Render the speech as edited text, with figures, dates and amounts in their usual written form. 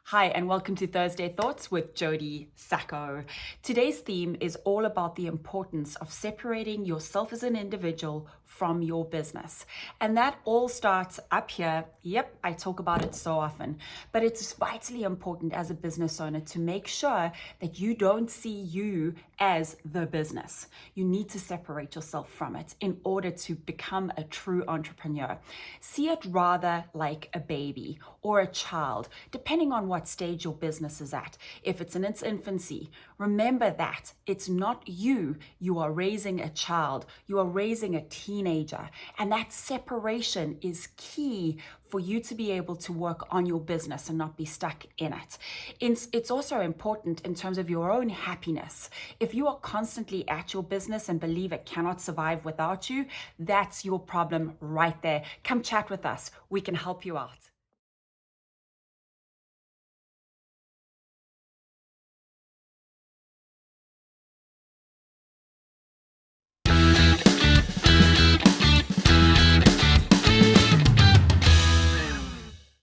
Hi, and welcome to Thursday Thoughts with Jodie, Sacco. Today's theme is all about the importance of separating yourself as an individual from your business. And that all starts up here. Yep, I talk about it so often, but it's vitally important as a business owner to make sure that you don't see you as the business. You need to separate yourself from it in order to become a true entrepreneur. See it rather like a baby or a child, depending on what stage your business is at. If it's in its infancy, remember that it's not you. You are raising a child, you are raising a teenager, and that separation is key for you to be able to work on your business and not be stuck in it. It's also important in terms of your own happiness. If you are constantly at your business and believe it cannot survive without you, that's your problem right there. Come chat with us. We can help you out.